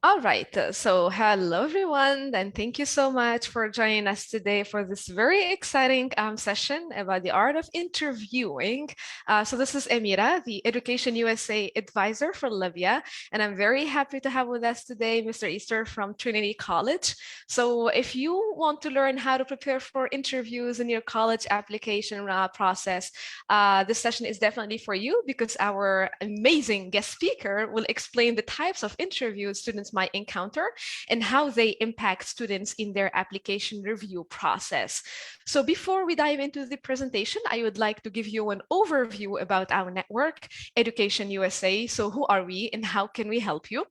All right, so hello everyone, and thank you so much for joining us today for this very exciting session about the art of interviewing. So this is Emira, the Education USA advisor for Libya, and I'm very happy to have with us today Mr. Easter from Trinity College. So if you want to learn how to prepare for interviews in your college application process, this session is definitely for you because our amazing guest speaker will explain the types of interviews students might encounter and how they impact students in their application review process. So before we dive into the presentation, I would like to give you an overview about our network, Education USA. So who are we and how can we help you?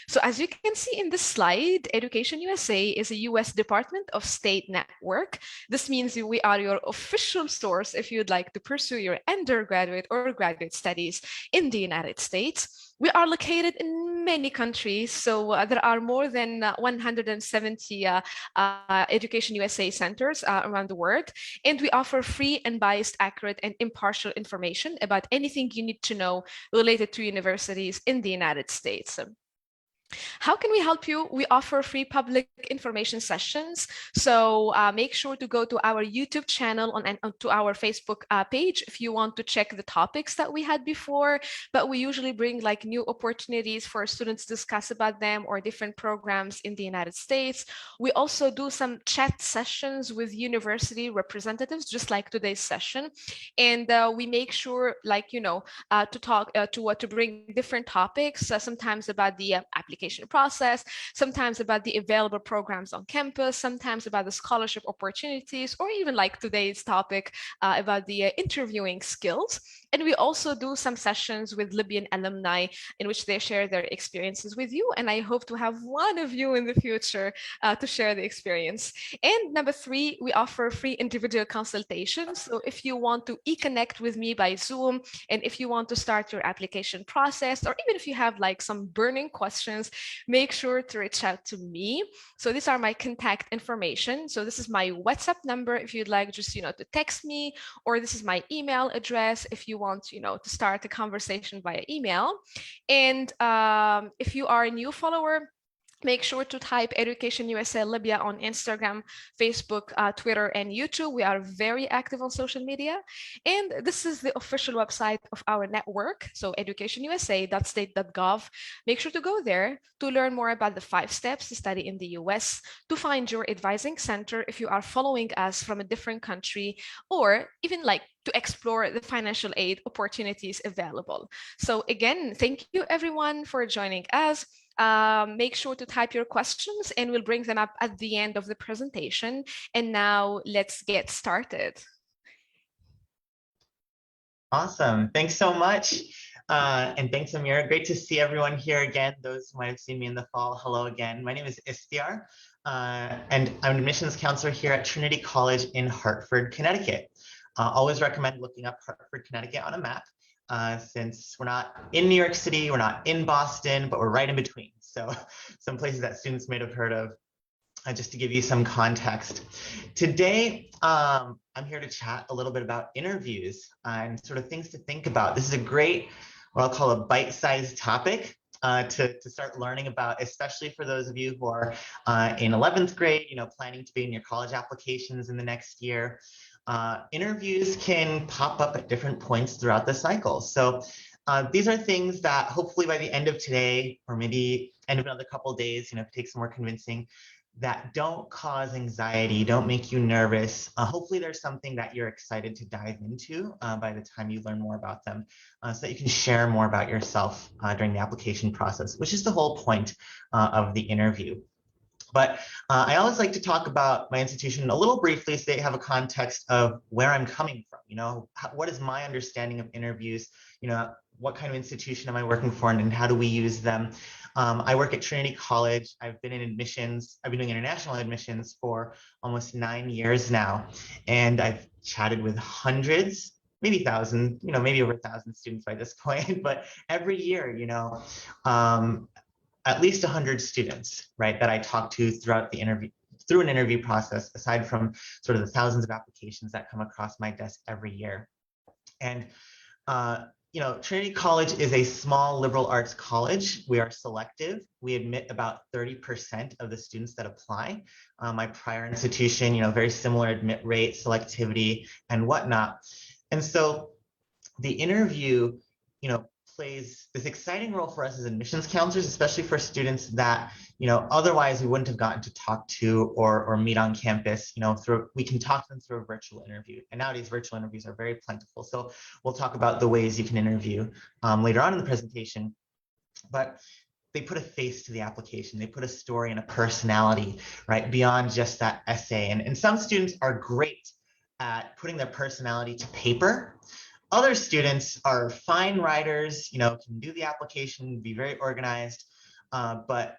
So as you can see in this slide, Education USA is a US Department of State network. This means we are your official source if you'd like to pursue your undergraduate or graduate studies in the United States. We are located in many countries, so there are more than 170 Education USA centers around the world, and we offer free, unbiased, accurate, and impartial information about anything you need to know related to universities in the United States. How can we help you? We offer free public information sessions. So make sure to go to our YouTube channel and to our Facebook page if you want to check the topics that we had before. But we usually bring like new opportunities for students to discuss about them or different programs in the United States. We also do some chat sessions with university representatives, just like today's session. And we make sure to bring different topics, sometimes about the application process, sometimes about the available programs on campus, sometimes about the scholarship opportunities, or even like today's topic about the interviewing skills. And we also do some sessions with Libyan alumni in which they share their experiences with you. And I hope to have one of you in the future to share the experience. And number three, we offer free individual consultations. So if you want to e-connect with me by Zoom, and if you want to start your application process, or even if you have like some burning questions, make sure to reach out to me. So these are my contact information. So this is my WhatsApp number if you'd like just, to text me, or this is my email address if you want, to start a conversation via email. And if you are a new follower, make sure to type Education USA Libya on Instagram, Facebook, Twitter, and YouTube. We are very active on social media. And this is the official website of our network. So educationusa.state.gov. Make sure to go there to learn more about the 5 steps to study in the US, to find your advising center if you are following us from a different country, or even like to explore the financial aid opportunities available. So again, thank you everyone for joining us. Make sure to type your questions and we'll bring them up at the end of the presentation. And now let's get started. Awesome. Thanks so much. And thanks, Amira. Great to see everyone here again. Those who might have seen me in the fall, hello again. My name is Istiar, and I'm an admissions counselor here at Trinity College in Hartford, Connecticut. Always recommend looking up Hartford, Connecticut on a map. Since we're not in New York City, we're not in Boston, but we're right in between. So some places that students may have heard of, just to give you some context. Today, I'm here to chat a little bit about interviews and sort of things to think about. This is a great, what I'll call a bite-sized topic to start learning about, especially for those of you who are in 11th grade, planning to be in your college applications in the next year. Interviews can pop up at different points throughout the cycle. So these are things that hopefully by the end of today, or maybe end of another couple of days, if it takes some more convincing, that don't cause anxiety, don't make you nervous. Hopefully there's something that you're excited to dive into by the time you learn more about them, so that you can share more about yourself during the application process, which is the whole point of the interview. But I always like to talk about my institution a little briefly so they have a context of where I'm coming from. What is my understanding of interviews? What kind of institution am I working for, and how do we use them? I work at Trinity College. I've been in admissions. I've been doing international admissions for almost 9 years now. And I've chatted with hundreds, maybe thousands, maybe over 1,000 students by this point. But every year, at least 100 students, right, that I talk to throughout the interview, through an interview process, aside from sort of the thousands of applications that come across my desk every year. And Trinity College is a small liberal arts college. We are selective. We admit about 30% of the students that apply. My prior institution, very similar admit rate, selectivity, and whatnot. And so the interview, plays this exciting role for us as admissions counselors, especially for students that, otherwise we wouldn't have gotten to talk to or meet on campus. We can talk to them through a virtual interview. And nowadays virtual interviews are very plentiful. So we'll talk about the ways you can interview later on in the presentation. But they put a face to the application. They put a story and a personality, right, beyond just that essay. And some students are great at putting their personality to paper. Other students are fine writers, can do the application, be very organized, but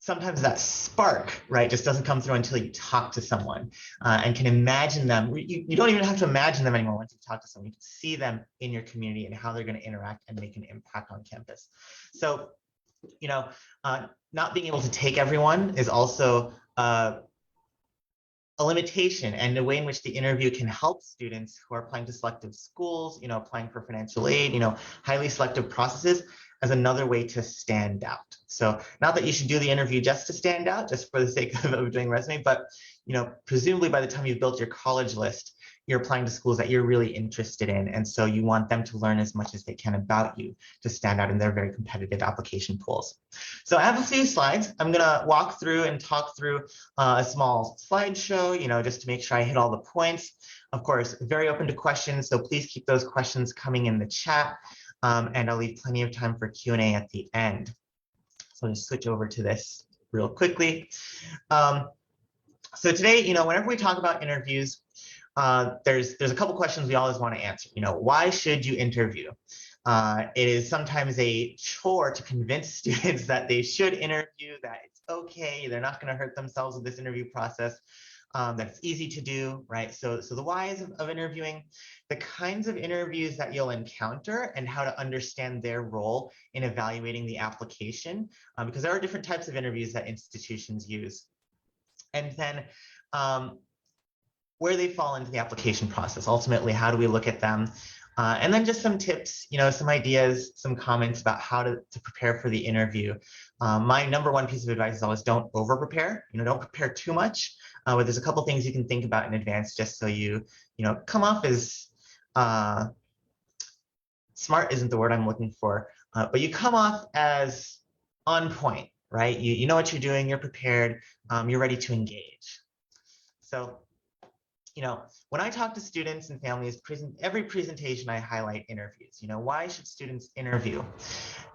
sometimes that spark, right, just doesn't come through until you talk to someone and can imagine them. You don't even have to imagine them anymore once you talk to someone. You can see them in your community and how they're going to interact and make an impact on campus. So, not being able to take everyone is also a limitation, and the way in which the interview can help students who are applying to selective schools, applying for financial aid, highly selective processes, as another way to stand out. So not that you should do the interview just to stand out, just for the sake of doing resume, but presumably by the time you've built your college list, you're applying to schools that you're really interested in. And so you want them to learn as much as they can about you to stand out in their very competitive application pools. So I have a few slides. I'm gonna walk through and talk through a small slideshow, just to make sure I hit all the points. Of course, very open to questions, so please keep those questions coming in the chat, and I'll leave plenty of time for Q&A at the end. So I'll just switch over to this real quickly. So today, whenever we talk about interviews, there's a couple questions we always want to answer. Why should you interview? It is sometimes a chore to convince students that they should interview, that it's okay, they're not going to hurt themselves with this interview process, that it's easy to do, right? So the whys of interviewing, the kinds of interviews that you'll encounter, and how to understand their role in evaluating the application, because there are different types of interviews that institutions use. And then where they fall into the application process. Ultimately, how do we look at them? And then just some tips, some ideas, some comments about how to prepare for the interview. My number one piece of advice is always don't over prepare. Don't prepare too much. But there's a couple things you can think about in advance, just so you come off as smart isn't the word I'm looking for, but you come off as on point, right? You know what you're doing. You're prepared. You're ready to engage. So, when I talk to students and families, every presentation I highlight interviews. Why should students interview?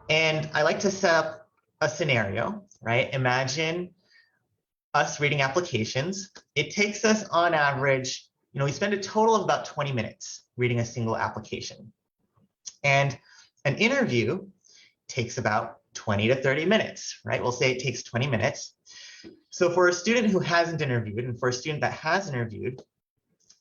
And I like to set up a scenario, right? Imagine us reading applications. It takes us on average, we spend a total of about 20 minutes reading a single application. And an interview takes about 20 to 30 minutes, right? We'll say it takes 20 minutes. So for a student who hasn't interviewed, and for a student that has interviewed,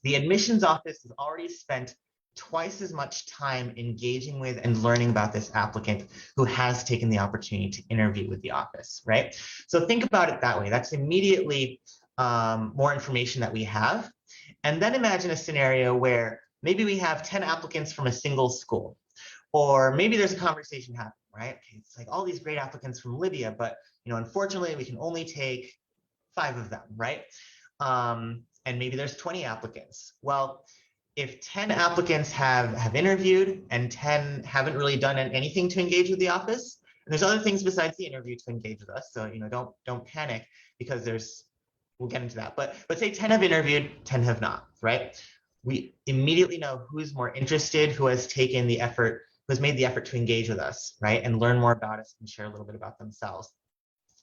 the admissions office has already spent twice as much time engaging with and learning about this applicant who has taken the opportunity to interview with the office, right? So think about it that way. That's immediately more information that we have. And then imagine a scenario where maybe we have 10 applicants from a single school, or maybe there's a conversation happening, right? Okay, it's like all these great applicants from Libya, but unfortunately we can only take 5 of them, right? And maybe there's 20 applicants. Well, if 10 applicants have interviewed and 10 haven't really done anything to engage with the office, and there's other things besides the interview to engage with us, so don't panic, because we'll get into that. But say 10 have interviewed, 10 have not, right? We immediately know who's more interested, who has taken the effort, who has made the effort to engage with us, right? And learn more about us and share a little bit about themselves.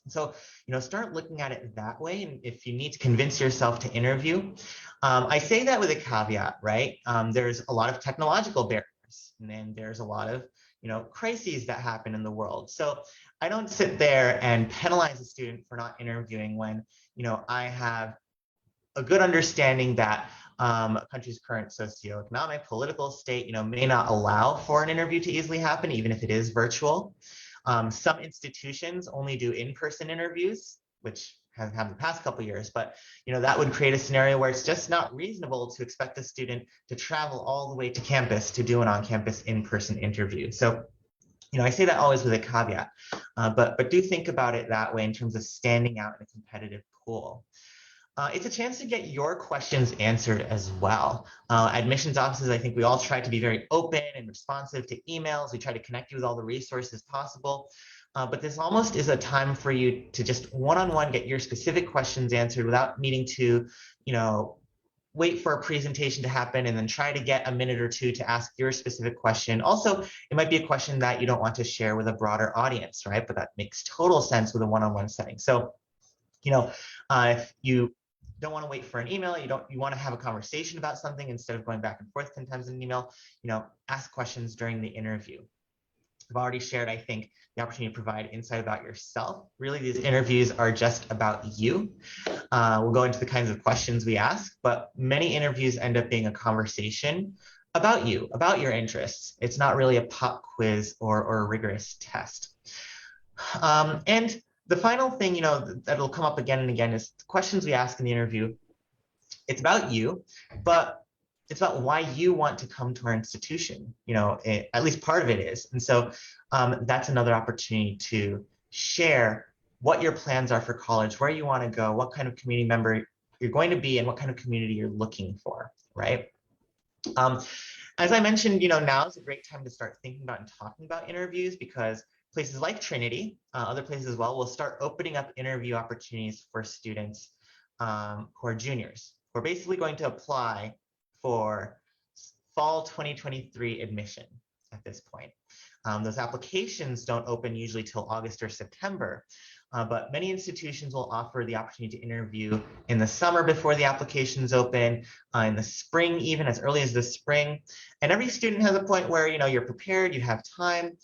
So, start looking at it that way. And if you need to convince yourself to interview, I say that with a caveat, right? There's a lot of technological barriers, and then there's a lot of, crises that happen in the world. So I don't sit there and penalize a student for not interviewing when, I have a good understanding that a country's current socioeconomic, political state, may not allow for an interview to easily happen, even if it is virtual. Some institutions only do in-person interviews, which happened the past couple of years, but that would create a scenario where it's just not reasonable to expect a student to travel all the way to campus to do an on-campus in-person interview. So I say that always with a caveat, but do think about it that way in terms of standing out in a competitive pool. It's a chance to get your questions answered as well. Admissions offices, I think we all try to be very open and responsive to emails. We try to connect you with all the resources possible. But this almost is a time for you to just one-on-one get your specific questions answered without needing to, wait for a presentation to happen and then try to get a minute or two to ask your specific question. Also, it might be a question that you don't want to share with a broader audience, right? But that makes total sense with a one-on-one setting. So, if you don't want to wait for an email, you want to have a conversation about something instead of going back and forth 10 times in an email, ask questions during the interview. I've already shared, I think, the opportunity to provide insight about yourself. Really, these interviews are just about you. We'll go into the kinds of questions we ask, but many interviews end up being a conversation about you, about your interests. It's not really a pop quiz or a rigorous test. And the final thing, that'll come up again and again is the questions we ask in the interview. It's about you, but it's about why you want to come to our institution. At least part of it is. And so that's another opportunity to share what your plans are for college, where you want to go, what kind of community member you're going to be, and what kind of community you're looking for, right? As I mentioned, now is a great time to start thinking about and talking about interviews because places like Trinity, other places as well, will start opening up interview opportunities for students who are juniors. We're basically going to apply for fall 2023 admission at this point. Those applications don't open usually till August or September, but many institutions will offer the opportunity to interview in the summer before the applications open, in the spring, even as early as the spring. And every student has a point where you're prepared, you have time.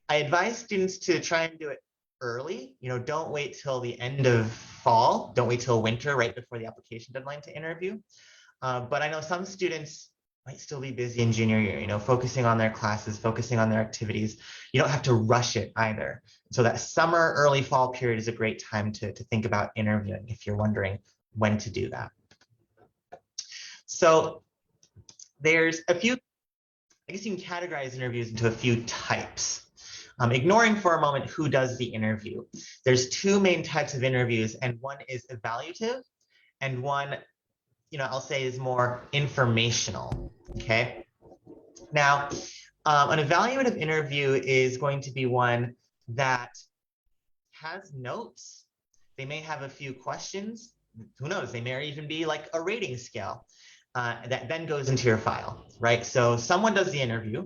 I advise students to try and do it early. Don't wait till the end of fall. Don't wait till winter, right before the application deadline to interview. But I know some students might still be busy in junior year, focusing on their classes, focusing on their activities. You don't have to rush it either. So that summer, early fall period is a great time to think about interviewing if you're wondering when to do that. So there's a few, I guess you can categorize interviews into a few types. Ignoring for a moment who does the interview. There's two main types of interviews, and one is evaluative, and one, I'll say is more informational, okay? Now, an evaluative interview is going to be one that has notes. They may have a few questions. Who knows? They may even be like a rating scale that then goes into your file, right? So someone does the interview.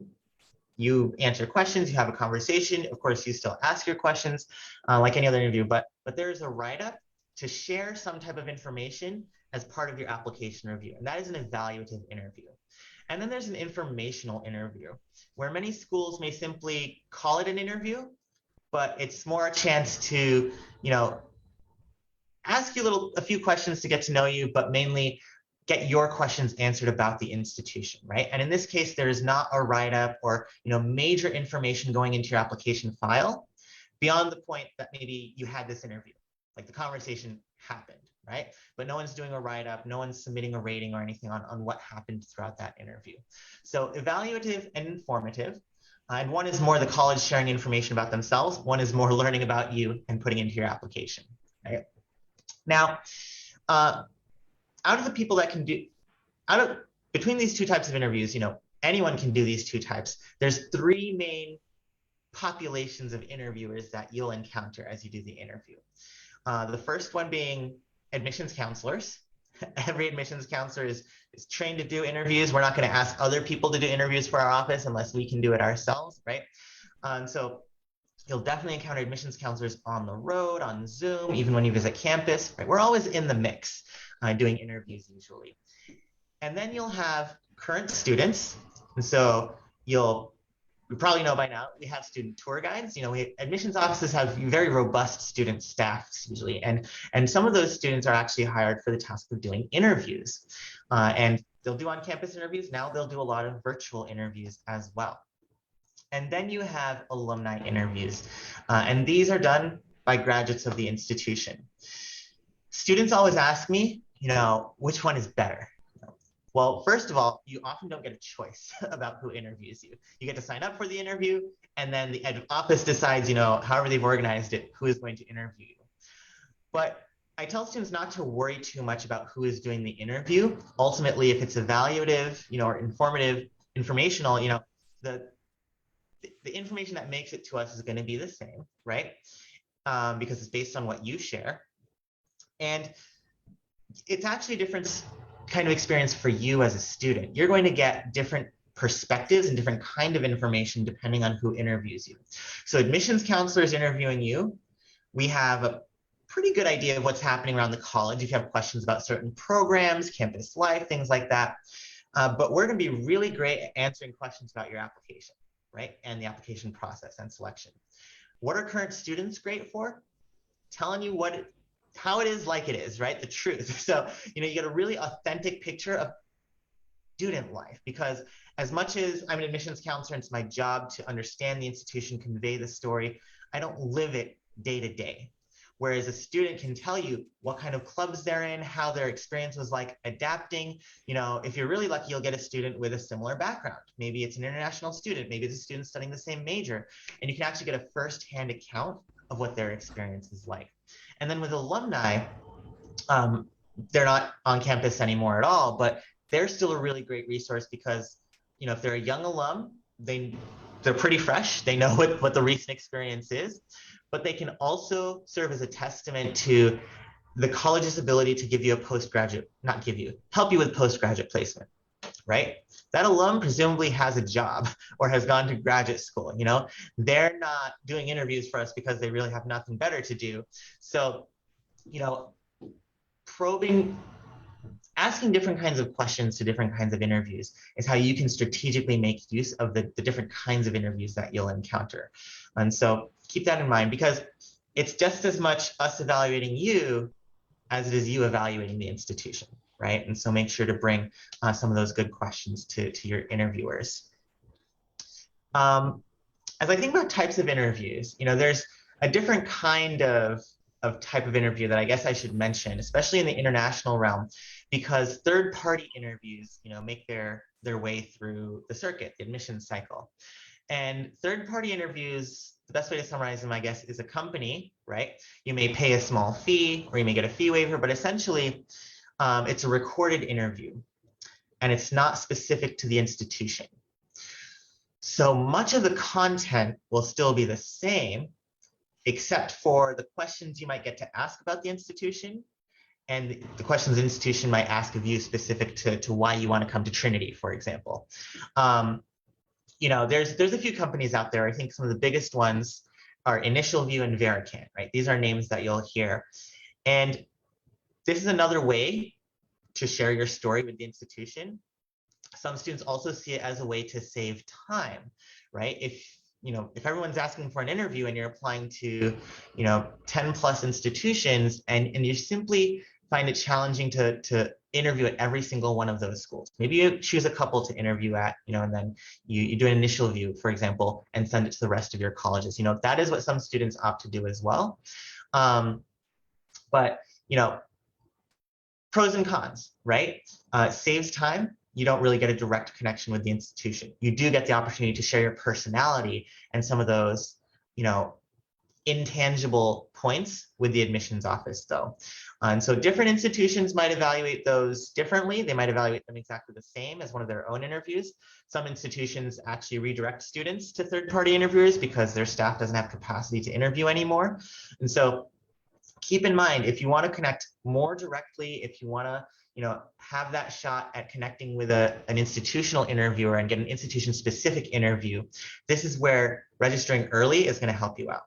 You answer questions, you have a conversation. Of course, you still ask your questions like any other interview, but there's a write-up to share some type of information as part of your application review. And that is an evaluative interview. And then there's an informational interview where many schools may simply call it an interview, but it's more a chance to, ask you a few questions to get to know you, but mainly get your questions answered about the institution, right? And in this case, there is not a write-up or major information going into your application file beyond the point that maybe you had this interview, like the conversation happened, right? But no one's doing a write-up, no one's submitting a rating or anything on what happened throughout that interview. So evaluative and informative, and one is more the college sharing information about themselves, one is more learning about you and putting into your application, right? Now, between these two types of interviews, anyone can do these two types. There's three main populations of interviewers that you'll encounter as you do the interview. The first one being admissions counselors. Every admissions counselor is trained to do interviews. We're not going to ask other people to do interviews for our office unless we can do it ourselves, right? So you'll definitely encounter admissions counselors on the road, on Zoom, even when you visit campus, right? We're always in the mix doing interviews usually. And then you'll have current students. And so you probably know by now, we have student tour guides. Admissions offices have very robust student staffs usually. And some of those students are actually hired for the task of doing interviews. And they'll do on-campus interviews. Now they'll do a lot of virtual interviews as well. And then you have alumni interviews. And these are done by graduates of the institution. Students always ask me, which one is better? Well, first of all, you often don't get a choice about who interviews you. You get to sign up for the interview, and then the office decides, however they've organized it, who is going to interview you. But I tell students not to worry too much about who is doing the interview. Ultimately, if it's evaluative, or informative, informational, the information that makes it to us is going to be the same, right? Because it's based on what you share. And it's actually a different kind of experience for you as a student. You're going to get different perspectives and different kind of information depending on who interviews you. So admissions counselors interviewing you, we have a pretty good idea of what's happening around the college. If you have questions about certain programs, campus life, things like that. But we're going to be really great at answering questions about your application, right? And the application process and selection. What are current students great for? Telling you how it is like it is, right? The truth. So, you get a really authentic picture of student life, because as much as I'm an admissions counselor and it's my job to understand the institution, convey the story, I don't live it day to day. Whereas a student can tell you what kind of clubs they're in, how their experience was like adapting. If you're really lucky, you'll get a student with a similar background. Maybe it's an international student, maybe it's a student studying the same major, and you can actually get a firsthand account of what their experience is like. And then with alumni, they're not on campus anymore at all, but they're still a really great resource because, if they're a young alum, they're pretty fresh. They know what the recent experience is, but they can also serve as a testament to the college's ability to give you help you with postgraduate placement, right? That alum presumably has a job or has gone to graduate school. They're not doing interviews for us because they really have nothing better to do. So, asking different kinds of questions to different kinds of interviews is how you can strategically make use of the different kinds of interviews that you'll encounter. And so keep that in mind, because it's just as much us evaluating you as it is you evaluating the institution, right? And so make sure to bring some of those good questions to your interviewers. As I think about types of interviews, there's a different kind of type of interview that I guess I should mention, especially in the international realm, because third-party interviews, make their way through the circuit, the admissions cycle. And third-party interviews, the best way to summarize them, I guess, is a company, right? You may pay a small fee or you may get a fee waiver, but essentially it's a recorded interview and it's not specific to the institution. So much of the content will still be the same, except for the questions you might get to ask about the institution and the questions the institution might ask of you specific to why you want to come to Trinity, for example. There's a few companies out there. I think some of the biggest ones are Initial View and wracking, right? These are names that you'll hear. And this is another way to share your story with the institution. Some students also see it as a way to save time, right? If everyone's asking for an interview and you're applying to, 10 plus institutions and you simply find it challenging to interview at every single one of those schools. Maybe you choose a couple to interview at, and then you do an initial view, for example, and send it to the rest of your colleges. That is what some students opt to do as well. But, pros and cons, right? Saves time. You don't really get a direct connection with the institution. You do get the opportunity to share your personality and some of those, intangible points with the admissions office, though. And so different institutions might evaluate those differently. They might evaluate them exactly the same as one of their own interviews. Some institutions actually redirect students to third-party interviewers because their staff doesn't have capacity to interview anymore. And so keep in mind, if you want to connect more directly, if you want to have that shot at connecting with an institutional interviewer and get an institution-specific interview, this is where registering early is going to help you out.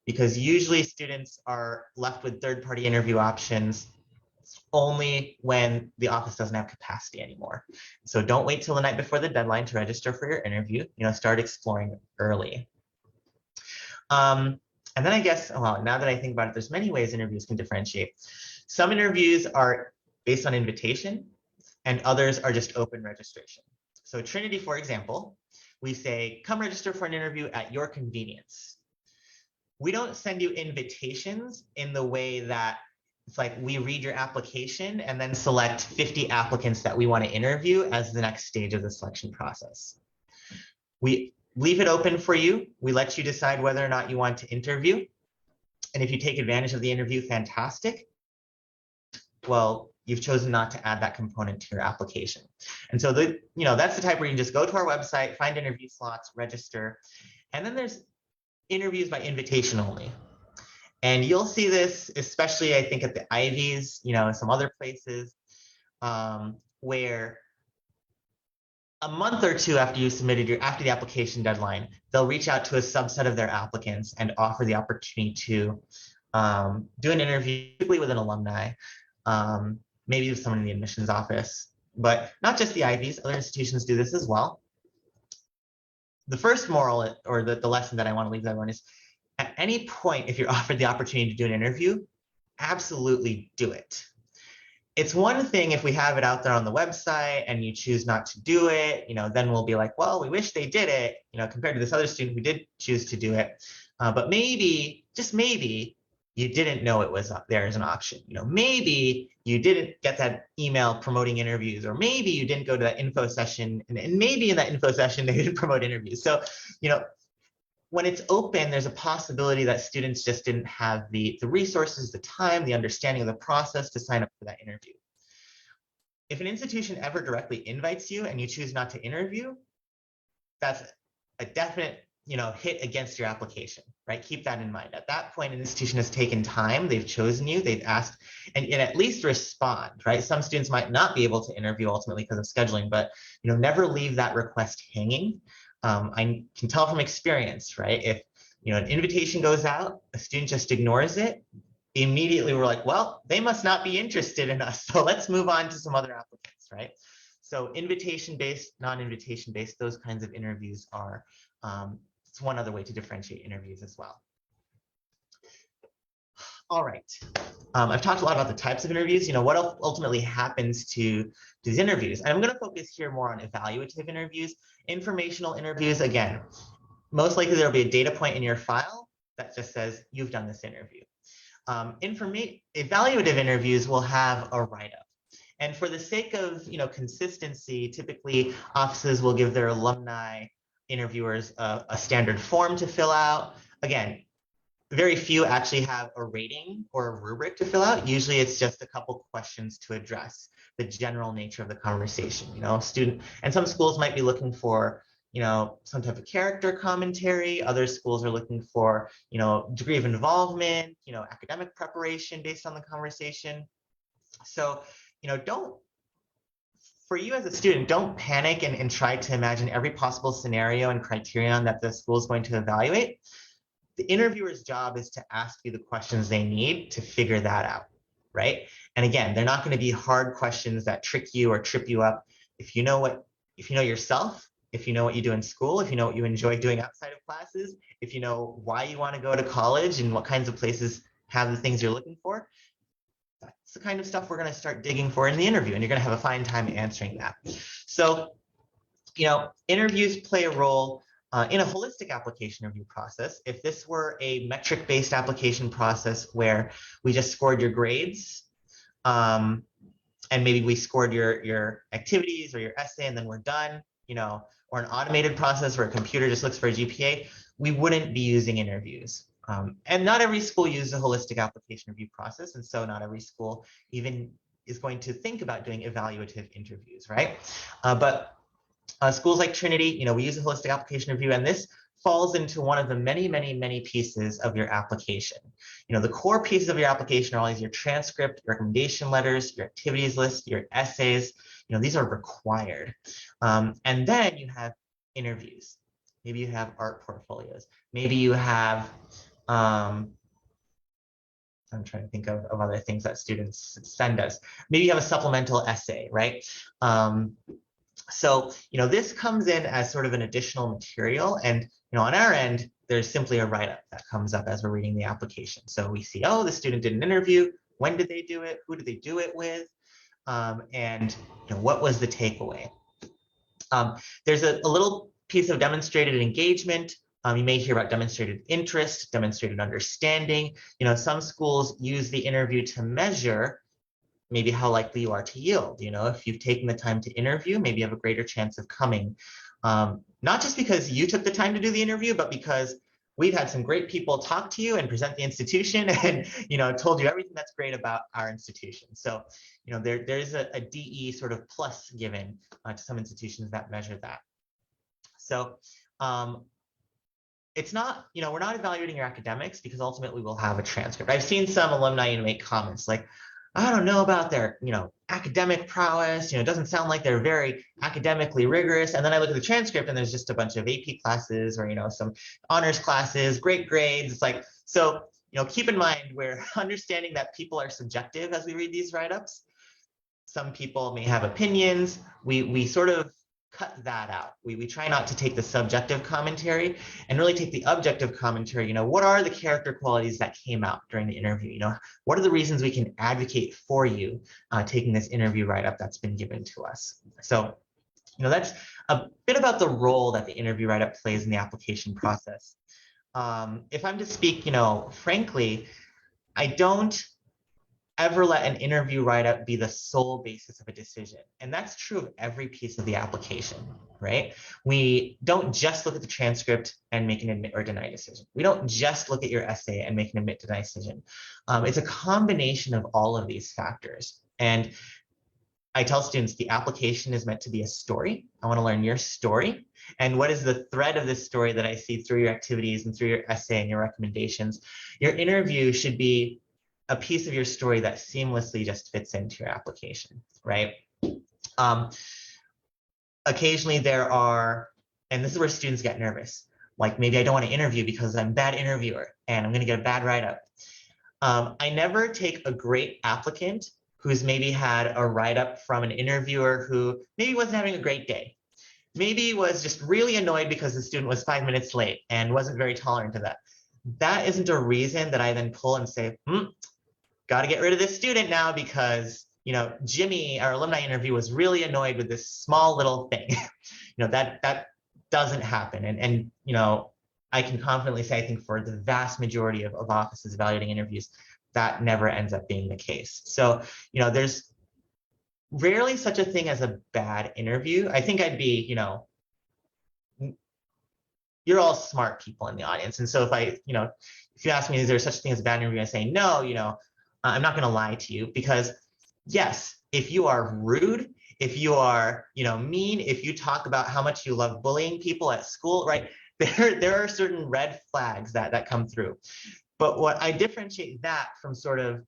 Because usually students are left with third-party interview options only when the office doesn't have capacity anymore. So don't wait till the night before the deadline to register for your interview. Start exploring early. And then I guess, well, now that I think about it, there's many ways interviews can differentiate. Some interviews are based on invitation, and others are just open registration. So Trinity, for example, we say, come register for an interview at your convenience. We don't send you invitations in the way that it's like we read your application and then select 50 applicants that we want to interview as the next stage of the selection process. We leave it open for you. We let you decide whether or not you want to interview. And if you take advantage of the interview, fantastic. Well, you've chosen not to add that component to your application. And so that's the type where you can just go to our website, find interview slots, register. And then there's interviews by invitation only. And you'll see this, especially I think at the Ivies, some other places, where a month or two after you submitted after the application deadline, they'll reach out to a subset of their applicants and offer the opportunity to do an interview, typically with an alumni, maybe with someone in the admissions office, but not just the Ivies, other institutions do this as well. The first moral or the lesson that I want to leave everyone is, at any point, if you're offered the opportunity to do an interview, absolutely do it. It's one thing if we have it out there on the website and you choose not to do it, then we'll be like, well, we wish they did it, compared to this other student who did choose to do it. But maybe, just maybe, you didn't know it was there as an option. Maybe you didn't get that email promoting interviews, or maybe you didn't go to that info session, and maybe in that info session they didn't promote interviews. So, when it's open, there's a possibility that students just didn't have the resources, the time, the understanding of the process to sign up for that interview. If an institution ever directly invites you and you choose not to interview, that's a definite hit against your application, right? Keep that in mind. At that point, an institution has taken time, they've chosen you, they've asked, and at least respond, right? Some students might not be able to interview ultimately because of scheduling, but never leave that request hanging. I can tell from experience, right? If an invitation goes out, a student just ignores it, immediately we're like, well, they must not be interested in us, so let's move on to some other applicants, right? So invitation-based, non-invitation-based, those kinds of interviews are, it's one other way to differentiate interviews as well. All right, I've talked a lot about the types of interviews, what ultimately happens to these interviews. And I'm gonna focus here more on evaluative interviews. Informational interviews, again, most likely there'll be a data point in your file that just says you've done this interview. Evaluative interviews will have a write-up. And for the sake of consistency, typically offices will give their alumni interviewers a standard form to fill out. Again, very few actually have a rating or a rubric to fill out. Usually it's just a couple questions to address the general nature of the conversation. And some schools might be looking for some type of character commentary. Other schools are looking for degree of involvement, academic preparation based on the conversation. So for you as a student, don't panic and try to imagine every possible scenario and criterion that the school is going to evaluate. The interviewer's job is to ask you the questions they need to figure that out, right? And again, they're not going to be hard questions that trick you or trip you up. If you know yourself, if you know what you do in school, if you know what you enjoy doing outside of classes, if you know why you want to go to college and what kinds of places have the things you're looking for, that's the kind of stuff we're going to start digging for in the interview, and you're going to have a fine time answering that. So, interviews play a role in a holistic application review process. If this were a metric-based application process where we just scored your grades, and maybe we scored your activities or your essay and then we're done, or an automated process where a computer just looks for a GPA, we wouldn't be using interviews. And not every school uses a holistic application review process, and so not every school even is going to think about doing evaluative interviews, right? But schools like Trinity, we use a holistic application review, and this falls into one of the many, many, many pieces of your application. The core pieces of your application are always your transcript, your recommendation letters, your activities list, your essays. These are required. And then you have interviews. Maybe you have art portfolios. Maybe you have, I'm trying to think of other things that students send us. Maybe you have a supplemental essay, right? So, this comes in as sort of an additional material, and, on our end, there's simply a write-up that comes up as we're reading the application. So we see, oh, the student did an interview, when did they do it, who did they do it with, and what was the takeaway? There's a little piece of demonstrated engagement You may hear about demonstrated interest, demonstrated understanding. Some schools use the interview to measure maybe how likely you are to yield. If you've taken the time to interview, maybe you have a greater chance of coming. Not just because you took the time to do the interview, but because we've had some great people talk to you and present the institution and told you everything that's great about our institution. So there's a DE sort of plus given to some institutions that measure that. So it's not, we're not evaluating your academics because ultimately we'll have a transcript. I've seen some alumni make comments like, I don't know about their, academic prowess, it doesn't sound like they're very academically rigorous. And then I look at the transcript and there's just a bunch of AP classes or, some honors classes, great grades. It's like, so, keep in mind we're understanding that people are subjective as we read these write-ups. Some people may have opinions. We sort of cut that out. We try not to take the subjective commentary and really take the objective commentary. What are the character qualities that came out during the interview? What are the reasons we can advocate for you taking this interview write-up that's been given to us? So, that's a bit about the role that the interview write-up plays in the application process. If I'm to speak, frankly, I don't ever let an interview write-up be the sole basis of a decision. And that's true of every piece of the application, right? We don't just look at the transcript and make an admit or deny decision. We don't just look at your essay and make an admit deny decision. It's a combination of all of these factors. And I tell students the application is meant to be a story. I want to learn your story. And what is the thread of this story that I see through your activities and through your essay and your recommendations? Your interview should be a piece of your story that seamlessly just fits into your application, right? Occasionally there are, and this is where students get nervous, like maybe I don't want to interview because I'm a bad interviewer and I'm going to get a bad write-up. I never take a great applicant who's maybe had a write-up from an interviewer who maybe wasn't having a great day. Maybe was just really annoyed because the student was 5 minutes late and wasn't very tolerant of that. That isn't a reason that I then pull and say, got to get rid of this student now because, Jimmy, our alumni interview, was really annoyed with this small little thing. That doesn't happen. And I can confidently say, I think for the vast majority of offices evaluating interviews, that never ends up being the case. So, there's rarely such a thing as a bad interview. I think I'd be, you're all smart people in the audience. And so if you ask me, is there such a thing as a bad interview? I say, no, I'm not going to lie to you because yes, if you are rude, if you are, mean, if you talk about how much you love bullying people at school, right? There are certain red flags that come through. But what I differentiate that from sort of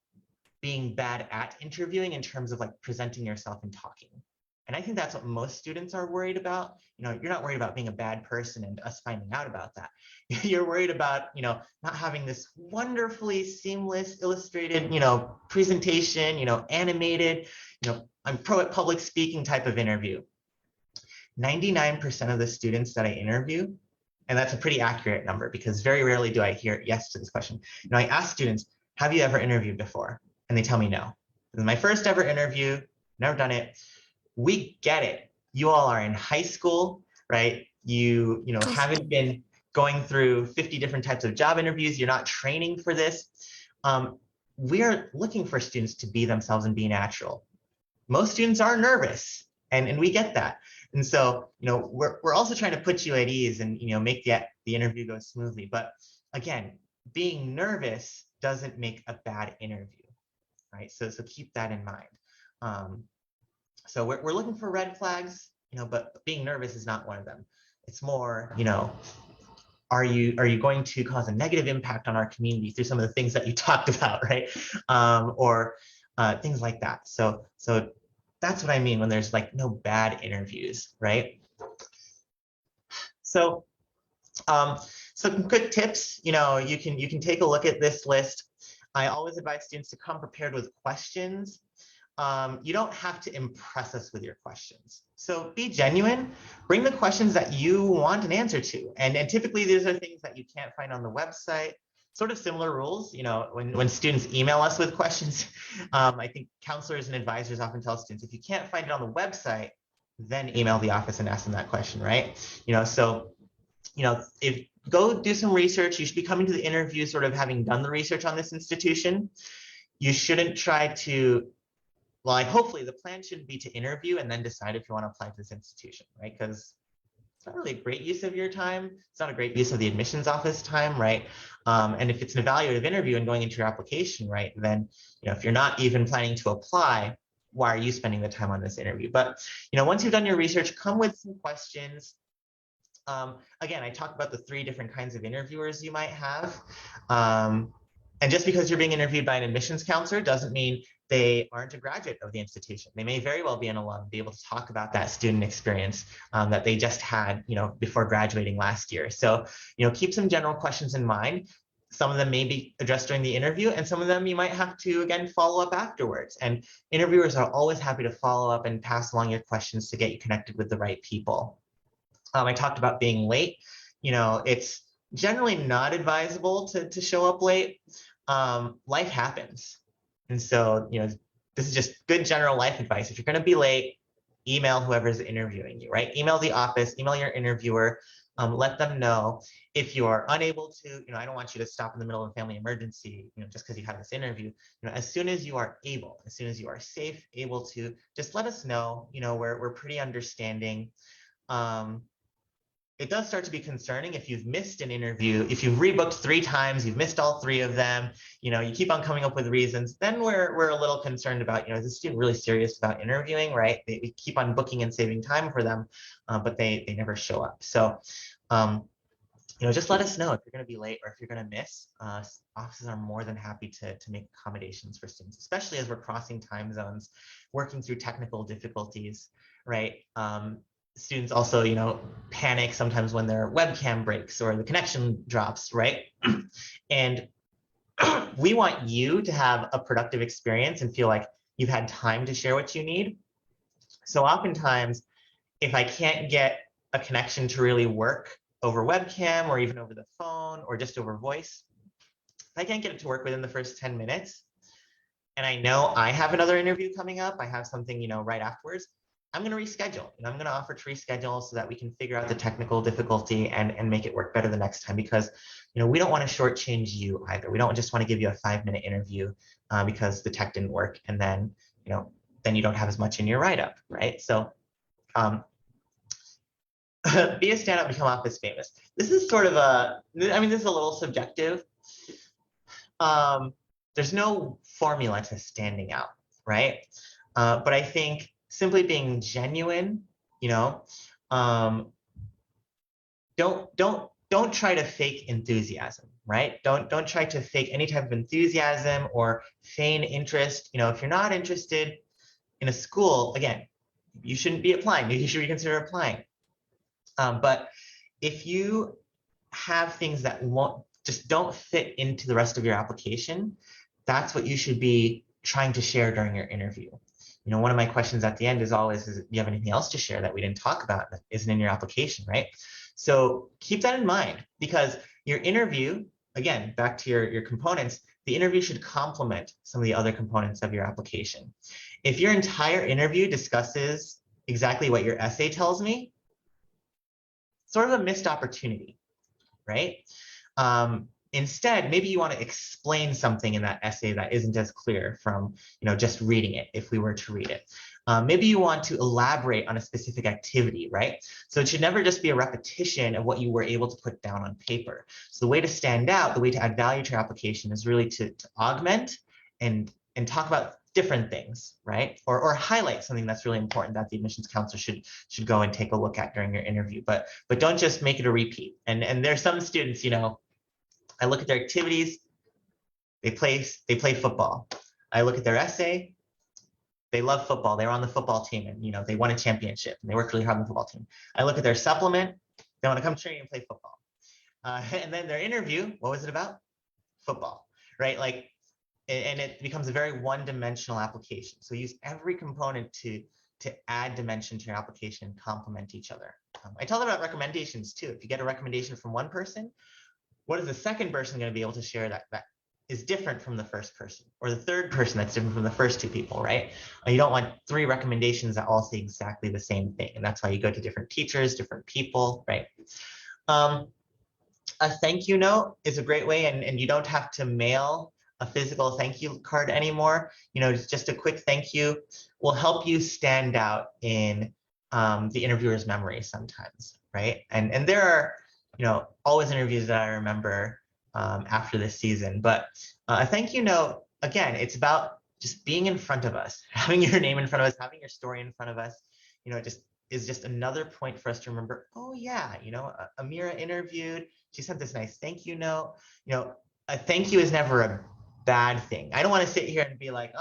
being bad at interviewing in terms of like presenting yourself and talking. And I think that's what most students are worried about. You're not worried about being a bad person and us finding out about that. You're worried about, not having this wonderfully seamless, illustrated, presentation, animated, I'm pro at public speaking type of interview. 99% of the students that I interview, and that's a pretty accurate number because very rarely do I hear yes to this question. I ask students, have you ever interviewed before? And they tell me no. This is my first ever interview, never done it. We get it. You all are in high school, right? You haven't been going through 50 different types of job interviews. You're not training for this. We are looking for students to be themselves and be natural. Most students are nervous, and we get that. And so, we're also trying to put you at ease and, make the interview go smoothly. But again, being nervous doesn't make a bad interview, right? So keep that in mind. So we're looking for red flags, but being nervous is not one of them. It's more, are you going to cause a negative impact on our community through some of the things that you talked about, right? Or things like that. So that's what I mean when there's like no bad interviews, right? So some good tips, you can take a look at this list. I always advise students to come prepared with questions. You don't have to impress us with your questions. So be genuine, bring the questions that you want an answer to. And typically these are things that you can't find on the website. Sort of similar rules, when students email us with questions, I think counselors and advisors often tell students, if you can't find it on the website, then email the office and ask them that question, right? So if go do some research. You should be coming to the interview sort of having done the research on this institution. You shouldn't try to, well, hopefully the plan shouldn't be to interview and then decide if you want to apply to this institution, right? Because it's not really a great use of your time. It's not a great use of the admissions office time, right? And if it's an evaluative interview and going into your application, right, then, if you're not even planning to apply, why are you spending the time on this interview? But, once you've done your research, come with some questions. Again, I talked about the 3 different kinds of interviewers you might have. And just because you're being interviewed by an admissions counselor doesn't mean they aren't a graduate of the institution. They may very well be an alum, be able to talk about that student experience that they just had, before graduating last year. So, keep some general questions in mind. Some of them may be addressed during the interview, and some of them you might have to, again, follow up afterwards. And interviewers are always happy to follow up and pass along your questions to get you connected with the right people. I talked about being late. It's generally not advisable to show up late. Life happens. And so, this is just good general life advice. If you're going to be late, email whoever's interviewing you, right? Email the office, email your interviewer, let them know. If you are unable to, I don't want you to stop in the middle of a family emergency, just because you have this interview. As soon as you are able, as soon as you are safe, able to, just let us know. We're pretty understanding. It does start to be concerning if you've missed an interview, if you've rebooked 3 times, you've missed all 3 of them, you keep on coming up with reasons, then we're a little concerned about, is the student really serious about interviewing, right? We keep on booking and saving time for them, but they never show up. So, just let us know if you're going to be late or if you're going to miss. Offices are more than happy to make accommodations for students, especially as we're crossing time zones, working through technical difficulties, right? Students also, panic sometimes when their webcam breaks or the connection drops, right? And we want you to have a productive experience and feel like you've had time to share what you need. So oftentimes, if I can't get a connection to really work over webcam or even over the phone or just over voice, if I can't get it to work within the first 10 minutes, and I know I have another interview coming up, I have something, right afterwards, I'm going to reschedule, and I'm going to offer to reschedule so that we can figure out the technical difficulty and make it work better the next time, because, we don't want to shortchange you either. We don't just want to give you a 5-minute interview because the tech didn't work, and then, then you don't have as much in your write-up, right? So be a stand-up, become office famous. This is sort of this is a little subjective. There's no formula to standing out, right? But I think simply being genuine, don't try to fake enthusiasm, right? Don't try to fake any type of enthusiasm or feign interest. If you're not interested in a school, again, you shouldn't be applying. You should reconsider applying. But if you have things that don't fit into the rest of your application, that's what you should be trying to share during your interview. One of my questions at the end is always, do you have anything else to share that we didn't talk about that isn't in your application, right? So keep that in mind, because your interview, again, back to your components, the interview should complement some of the other components of your application. If your entire interview discusses exactly what your essay tells me, sort of a missed opportunity, right? Instead, maybe you want to explain something in that essay that isn't as clear from just reading it, if we were to read it. Maybe you want to elaborate on a specific activity, right? So it should never just be a repetition of what you were able to put down on paper. So the way to stand out, the way to add value to your application is really to augment and talk about different things, right? Or highlight something that's really important that the admissions counselor should go and take a look at during your interview. But don't just make it a repeat. And there's some students, I look at their activities, they play football. I look at their essay, they love football. They were on the football team and they won a championship and they worked really hard on the football team. I look at their supplement, they want to come train and play football. And then their interview, what was it about? Football, right? And it becomes a very one-dimensional application. So use every component to add dimension to your application and complement each other. I tell them about recommendations too. If you get a recommendation from one person, what is the second person going to be able to share that is different from the first person, or the third person that's different from the first 2 people, right? You don't want 3 recommendations that all say exactly the same thing. And that's why you go to different teachers, different people, right? A thank you note is a great way, and you don't have to mail a physical thank you card anymore. Just a quick thank you will help you stand out in the interviewer's memory sometimes, right? And there are, always interviews that I remember after this season. But a thank you note, again, it's about just being in front of us, having your name in front of us, having your story in front of us. Just is just another point for us to remember. Oh yeah, Amira interviewed. She sent this nice thank you note. A thank you is never a bad thing. I don't want to sit here and be like,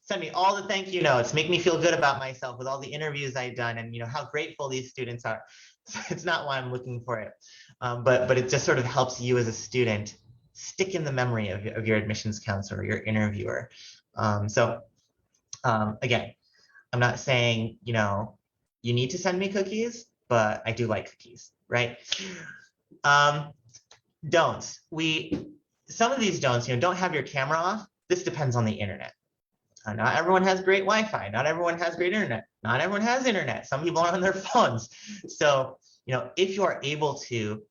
send me all the thank you notes, make me feel good about myself with all the interviews I've done, and how grateful these students are. It's not why I'm looking for it, but it just sort of helps you as a student stick in the memory of your admissions counselor or your interviewer. Again, I'm not saying you need to send me cookies, but I do like cookies, right? Don'ts. Some of these don'ts, don't have your camera off. This depends on the internet. Not everyone has great Wi-Fi. Not everyone has great internet. Not everyone has internet. Some people are on their phones. So, if you are able to,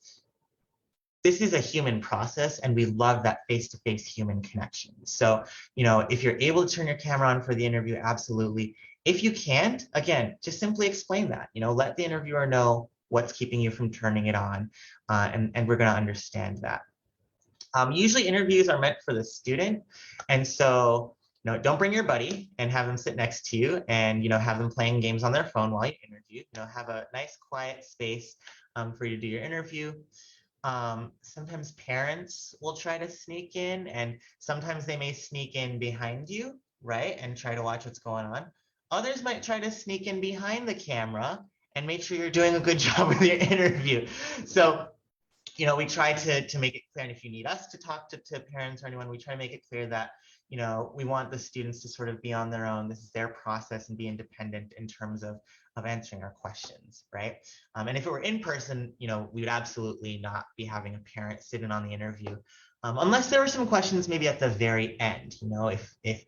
this is a human process, and we love that face-to-face human connection. So, if you're able to turn your camera on for the interview, absolutely. If you can't, again, just simply explain that. Let the interviewer know what's keeping you from turning it on, and we're going to understand that. Usually interviews are meant for the student, and so don't bring your buddy and have them sit next to you and have them playing games on their phone while you interview. Have a nice quiet space for you to do your interview. Sometimes parents will try to sneak in, and sometimes they may sneak in behind you, right, and try to watch what's going on. Others might try to sneak in behind the camera and make sure you're doing a good job with your interview. So we try to make it clear, and if you need us to talk to parents or anyone, we try to make it clear that we want the students to sort of be on their own. This is their process, and be independent in terms of answering our questions, right? And if it were in person, we would absolutely not be having a parent sit in on the interview, unless there were some questions maybe at the very end. If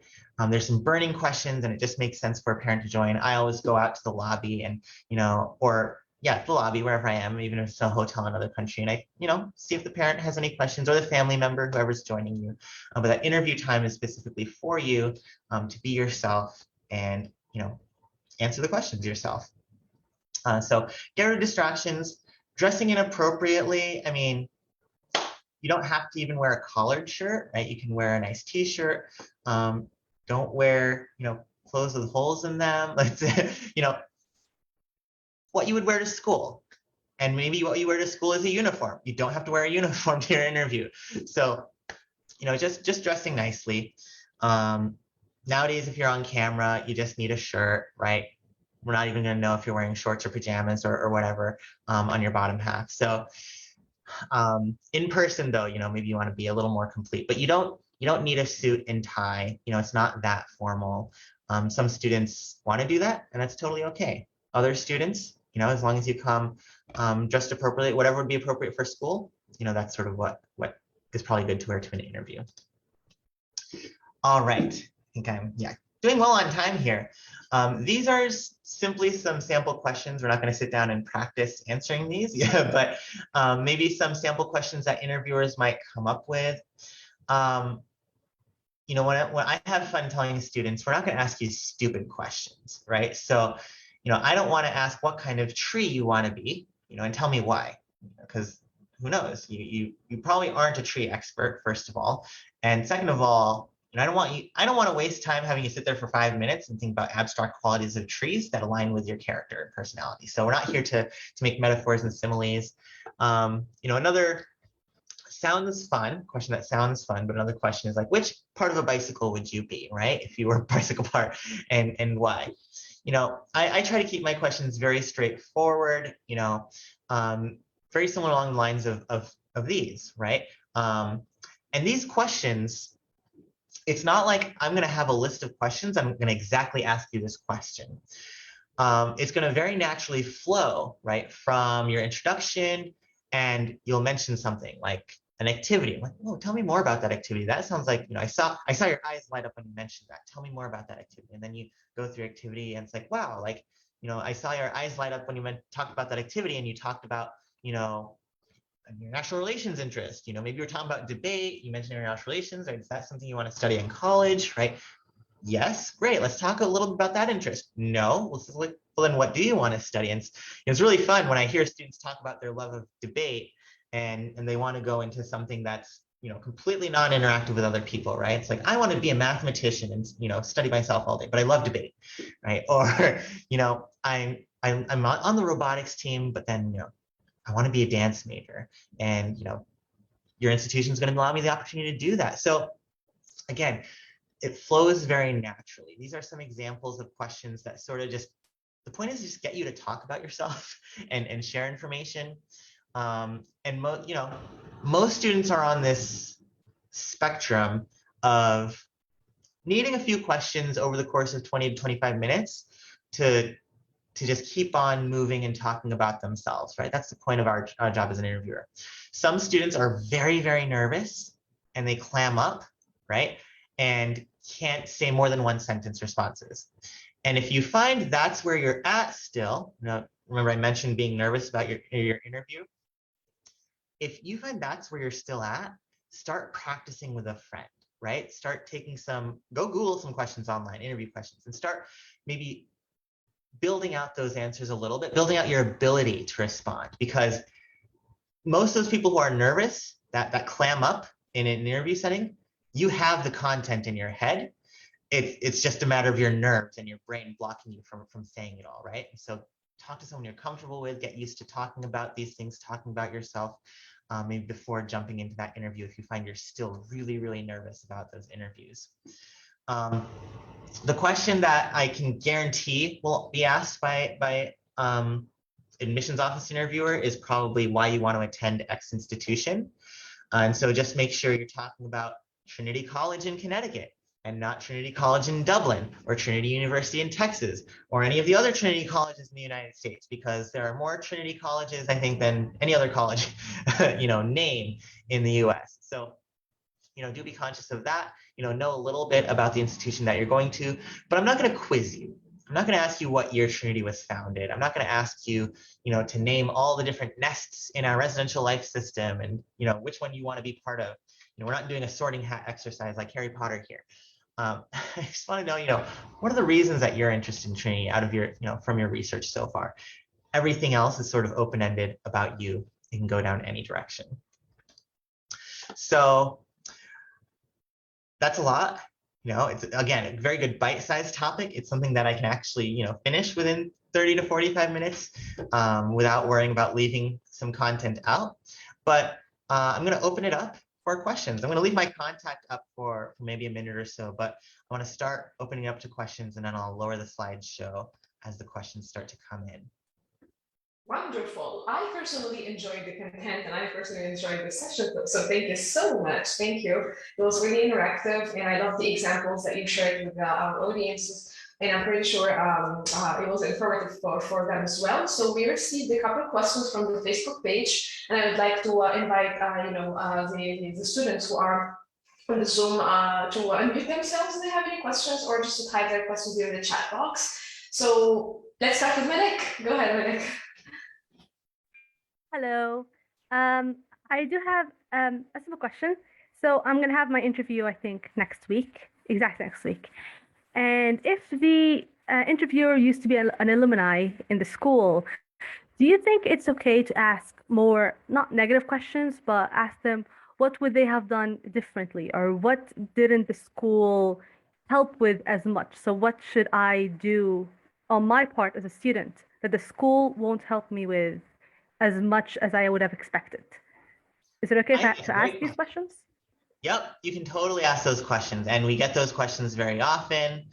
there's some burning questions and it just makes sense for a parent to join, I always go out to the lobby and or the lobby, wherever I am, even if it's a hotel in another country, and I see if the parent has any questions, or the family member, whoever's joining you. But that interview time is specifically for you to be yourself and answer the questions yourself. So get rid of distractions. Dressing inappropriately, I mean, you don't have to even wear a collared shirt, right? You can wear a nice t-shirt. Don't wear clothes with holes in them. Let's what you would wear to school. And maybe what you wear to school is a uniform. You don't have to wear a uniform to your interview. So, just dressing nicely. Nowadays, if you're on camera, you just need a shirt, right? We're not even going to know if you're wearing shorts or pajamas or whatever on your bottom half. So, in person, though, maybe you want to be a little more complete, but you don't need a suit and tie. It's not that formal. Some students want to do that, and that's totally okay. Other students, as long as you come dressed appropriately, whatever would be appropriate for school, that's sort of what is probably good to wear to an interview. All right, I think I'm doing well on time here. These are simply some sample questions. We're not going to sit down and practice answering these, but maybe some sample questions that interviewers might come up with. When I have fun telling students, we're not going to ask you stupid questions, right? So, I don't want to ask what kind of tree you want to be, and tell me why, because who knows? You probably aren't a tree expert, first of all, and second of all, I don't want to waste time having you sit there for 5 minutes and think about abstract qualities of trees that align with your character and personality. So we're not here to make metaphors and similes. Another sounds fun question that sounds fun, but another question is like, which part of a bicycle would you be, right? If you were a bicycle part, and why? I try to keep my questions very straightforward, very similar along the lines of these, right? And these questions, it's not like I'm going to have a list of questions. I'm going to exactly ask you this question. It's going to very naturally flow, right, from your introduction, and you'll mention something like an activity. I'm like, oh, tell me more about that activity. That sounds like, I saw your eyes light up when you mentioned that. Tell me more about that activity. And then you go through activity, and it's like, wow, like, I saw your eyes light up when you talked about that activity, and you talked about, international relations interest. Maybe you're talking about debate. You mentioned international relations. Right? Is that something you want to study in college? Right? Yes, great. Let's talk a little bit about that interest. No, well, then what do you want to study? And it's really fun when I hear students talk about their love of debate and they want to go into something that's completely non-interactive with other people, right? It's like I want to be a mathematician and study myself all day, but I love debate, right? Or I'm on the robotics team, but then I want to be a dance major, and your institution is going to allow me the opportunity to do that. So again, it flows very naturally. These are some examples of questions that sort of the point is just get you to talk about yourself and share information. And most students are on this spectrum of needing a few questions over the course of 20 to 25 minutes to just keep on moving and talking about themselves, right? That's the point of our job as an interviewer. Some students are very, very nervous and they clam up, right? And can't say more than one sentence responses. And if you find that's where you're at still, remember I mentioned being nervous about your interview. If you find that's where you're still at, start practicing with a friend, right? Go Google some questions online, interview questions, and start maybe building out those answers a little bit, building out your ability to respond. Because most of those people who are nervous, that clam up in an interview setting, you have the content in your head. It's just a matter of your nerves and your brain blocking you from saying it all, right? So talk to someone you're comfortable with, get used to talking about these things, talking about yourself, maybe before jumping into that interview if you find you're still really, really nervous about those interviews. The question that I can guarantee will be asked by admissions office interviewer is probably why you want to attend X institution. And so just make sure you're talking about Trinity College in Connecticut and not Trinity College in Dublin or Trinity University in Texas or any of the other Trinity colleges in the United States, because there are more Trinity colleges, I think, than any other college, name in the US. So, do be conscious of that, know a little bit about the institution that you're going to, but I'm not going to quiz you. I'm not going to ask you what year Trinity was founded. I'm not going to ask you, to name all the different nests in our residential life system and, which one you want to be part of. We're not doing a sorting hat exercise like Harry Potter here. I just want to know, what are the reasons that you're interested in Trinity out of your, from your research so far? Everything else is sort of open-ended about you. It can go down any direction. So that's a lot. It's, again, a very good bite-sized topic. It's something that I can actually, finish within 30 to 45 minutes without worrying about leaving some content out. But I'm going to open it up for questions. I'm going to leave my contact up for maybe a minute or so, but I want to start opening up to questions, and then I'll lower the slideshow as the questions start to come in. Wonderful. I personally enjoyed the content and I personally enjoyed the session. So thank you so much. Thank you. It was really interactive and I love the examples that you shared with our audiences. And I'm pretty sure it was informative for them as well. So we received a couple of questions from the Facebook page, and I would like to invite the students who are on the Zoom to unmute themselves if they have any questions, or just to type their questions in the chat box. So let's start with Minik. Go ahead, Minik. Hello. I do have a simple question. So I'm going to have my interview, I think, next week, exactly next week. And if the interviewer used to be an alumni in the school, do you think it's okay to ask more, not negative questions, but ask them what would they have done differently, or what didn't the school help with as much? So what should I do on my part as a student that the school won't help me with as much as I would have expected? Is it okay to ask these questions? Yep, you can totally ask those questions, and we get those questions very often.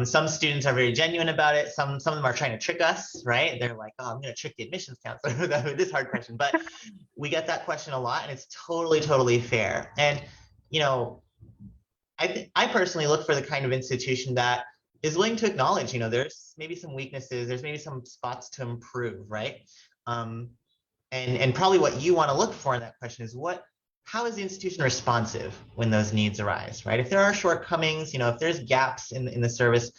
Some students are very genuine about it. Some of them are trying to trick us, right? They're like, oh, I'm going to trick the admissions counselor with this hard question. But we get that question a lot, and it's totally, totally fair. And, I personally look for the kind of institution that is willing to acknowledge, there's maybe some weaknesses, there's maybe some spots to improve, right? And probably what you want to look for in that question is how is the institution responsive when those needs arise, right? If there are shortcomings, if there's gaps in the service,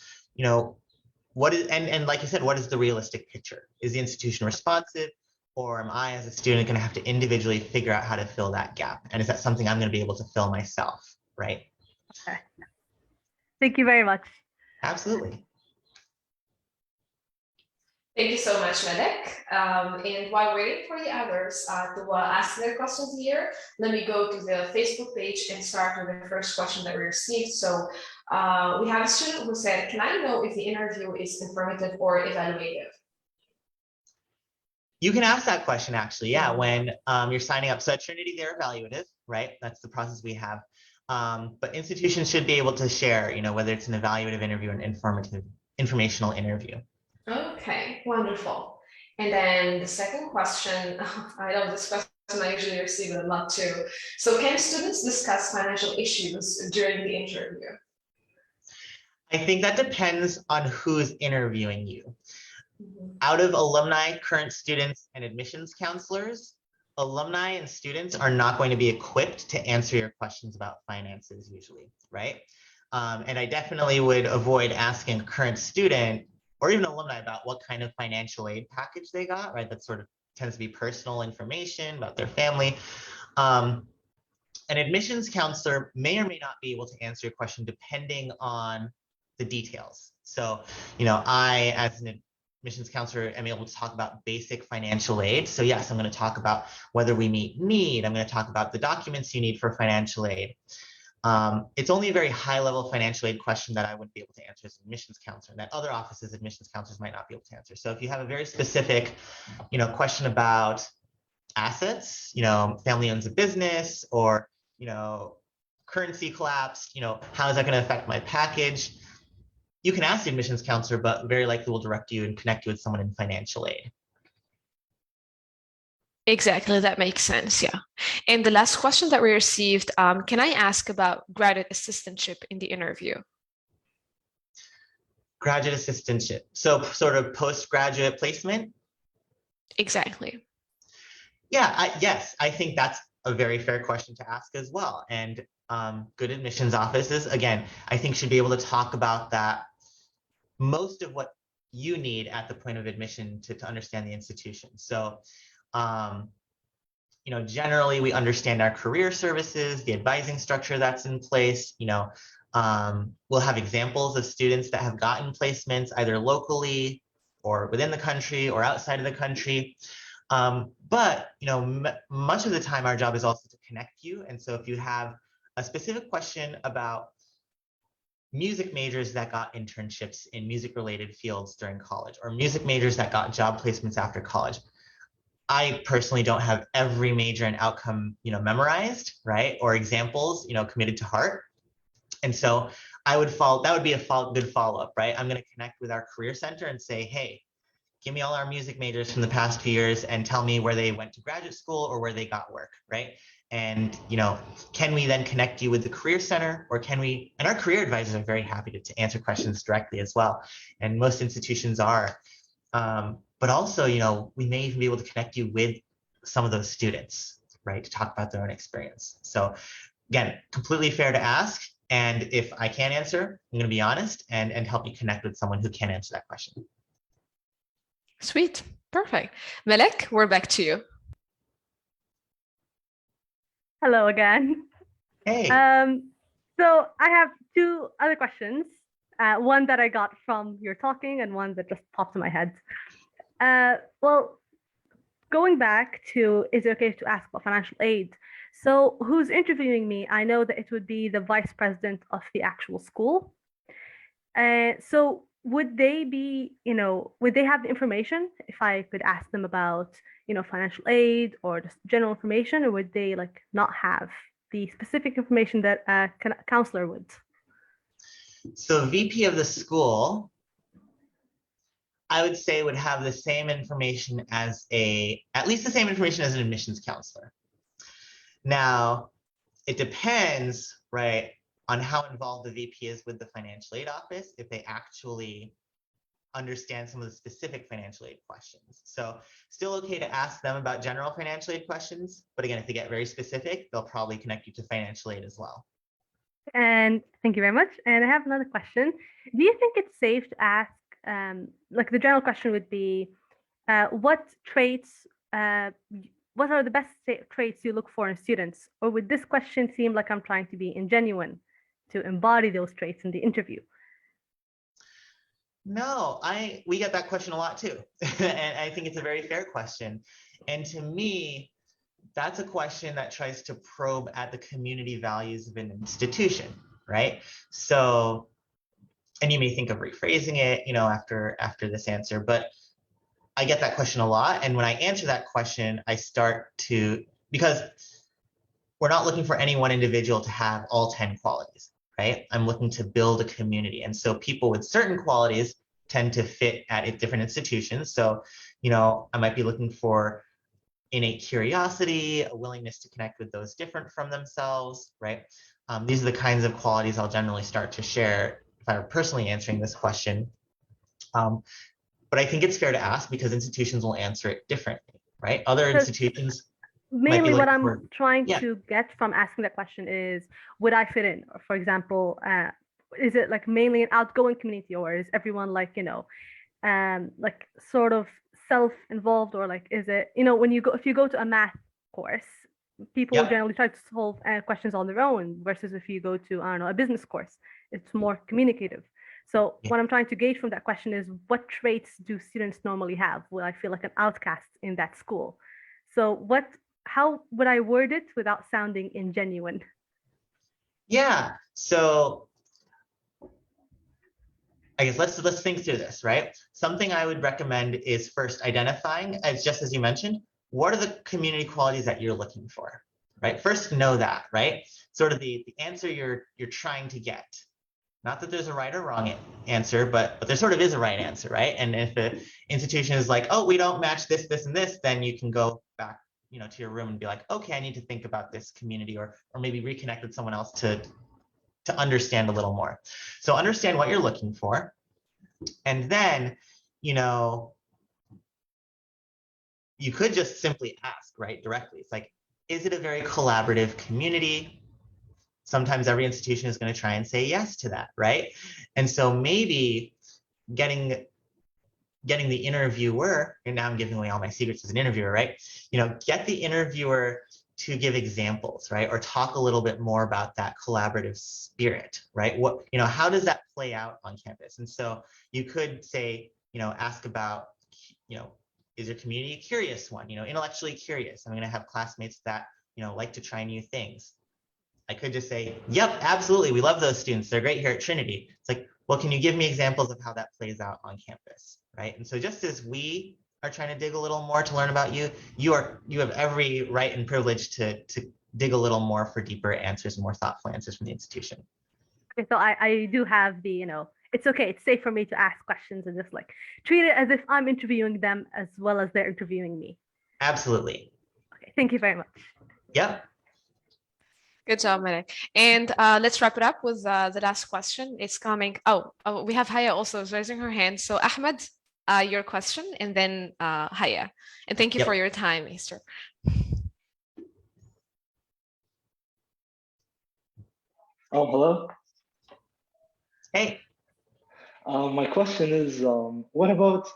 what is, and like you said, what is the realistic picture? Is the institution responsive? Or am I, as a student, going to have to individually figure out how to fill that gap? And is that something I'm going to be able to fill myself, right? Okay. Thank you very much. Absolutely. Thank you so much, Medek. And while waiting for the others to ask their questions here, let me go to the Facebook page and start with the first question that we received. So we have a student who said, can I know if the interview is informative or evaluative? You can ask that question, actually, yeah, when you're signing up. So at Trinity, they're evaluative, right? That's the process we have. But institutions should be able to share, whether it's an evaluative interview or an informational interview. Okay, wonderful. And then the second question, I know this question I usually receive a lot too. So can students discuss financial issues during the interview? I think that depends on who's interviewing you. Mhm. Out of alumni, current students, and admissions counselors, alumni and students are not going to be equipped to answer your questions about finances usually, right? And I definitely would avoid asking a current student or even alumni about what kind of financial aid package they got, right? That sort of tends to be personal information about their family. An admissions counselor may or may not be able to answer your question depending on the details. So, I, as an admissions counselor, am able to talk about basic financial aid. So yes, I'm going to talk about whether we meet need. I'm going to talk about the documents you need for financial aid. It's only a very high level financial aid question that I wouldn't be able to answer as an admissions counselor, and that other offices admissions counselors might not be able to answer. So if you have a very specific, question about assets, family owns a business, or currency collapse, how is that going to affect my package? You can ask the admissions counselor, but very likely will direct you and connect you with someone in financial aid. Exactly, that makes sense, yeah. And the last question that we received, can I ask about graduate assistantship in the interview? Graduate assistantship, so sort of postgraduate placement? Exactly. Yeah, yes, I think that's a very fair question to ask as well. And good admissions offices, again, I think should be able to talk about that. Most of what you need at the point of admission to understand the institution. So, generally we understand our career services, the advising structure that's in place. We'll have examples of students that have gotten placements either locally or within the country or outside of the country. But much of the time our job is also to connect you. And so if you have a specific question about music majors that got internships in music related fields during college, or music majors that got job placements after college, I personally don't have every major and outcome, memorized, right? Or examples, committed to heart. And so that would be a good follow-up, right? I'm going to connect with our career center and say, hey, give me all our music majors from the past few years and tell me where they went to graduate school or where they got work, right? And can we then connect you with the career center, or and our career advisors are very happy to answer questions directly as well, and most institutions are. But also, we may even be able to connect you with some of those students, right, to talk about their own experience. So again, completely fair to ask. And if I can't answer, I'm going to be honest and help you connect with someone who can answer that question. Sweet, perfect. Melek, we're back to you. Hello again. Hey. So I have two other questions. One that I got from your talking and one that just popped in my head. Well, going back to, is it okay to ask about financial aid? So who's interviewing me? I know that it would be the vice president of the actual school. So would they have the information if I could ask them about, financial aid or just general information, or would they not have the specific information that a counselor would? So VP of the school, I would say, would have the same information at least the same information as an admissions counselor. Now, it depends, right, on how involved the VP is with the financial aid office, if they actually understand some of the specific financial aid questions. So still okay to ask them about general financial aid questions, but again, if they get very specific, they'll probably connect you to financial aid as well. And thank you very much. And I have another question. Do you think it's safe to ask, the general question would be, what traits what are the best traits you look for in students? Or would this question seem like I'm trying to be ingenuine to embody those traits in the interview? No, we get that question a lot too. And I think it's a very fair question. And to me, that's a question that tries to probe at the community values of an institution, right? So, and you may think of rephrasing it, after this answer, but I get that question a lot. And when I answer that question, because we're not looking for any one individual to have all 10 qualities, right? I'm looking to build a community. And so people with certain qualities tend to fit at different institutions. So, I might be looking for innate curiosity, a willingness to connect with those different from themselves, right? These are the kinds of qualities I'll generally start to share if I'm personally answering this question. But I think it's fair to ask because institutions will answer it differently, right? Other institutions mainly what I'm trying to get from asking that question is, would I fit in? For example, is it like mainly an outgoing community, or is everyone like, like sort of self-involved, or like, is it, if you go to a math course, people generally try to solve questions on their own, versus if you go to, I don't know, a business course, it's more communicative. So what I'm trying to gauge from that question is, what traits do students normally have? Will I feel like an outcast in that school? So how would I word it without sounding ingenuine? Yeah, so I guess let's think through this, right? Something I would recommend is first identifying, just as you mentioned, what are the community qualities that you're looking for, right? First, know that, right? Sort of the answer you're trying to get. Not that there's a right or wrong answer, but there sort of is a right answer, right? And if the institution is like, oh, we don't match this, this, and this, then you can go back, to your room and be like, okay, I need to think about this community, or maybe reconnect with someone else to understand a little more. So understand what you're looking for. And then, you could just simply ask, right, directly. It's like, is it a very collaborative community? Sometimes every institution is going to try and say yes to that, right? And so maybe getting the interviewer, and now I'm giving away all my secrets as an interviewer, right? Get the interviewer to give examples, right? Or talk a little bit more about that collaborative spirit, right? How does that play out on campus? And so you could say, ask about, is your community a curious one? Intellectually curious. I'm going to have classmates that, like to try new things. I could just say, yep, absolutely. We love those students. They're great here at Trinity. It's like, well, can you give me examples of how that plays out on campus, right? And so just as we are trying to dig a little more to learn about you, you have every right and privilege to dig a little more for deeper answers and more thoughtful answers from the institution. Okay, so I do have the, it's okay. It's safe for me to ask questions and just like treat it as if I'm interviewing them as well as they're interviewing me. Absolutely. Okay, thank you very much. Yep. Good job, Malek. And let's wrap it up with the last question. It's coming. Oh, we have Haya also raising her hand. So Ahmed, your question, and then Haya. And thank you for your time, Esther. Oh, hello. Hey. My question is, what about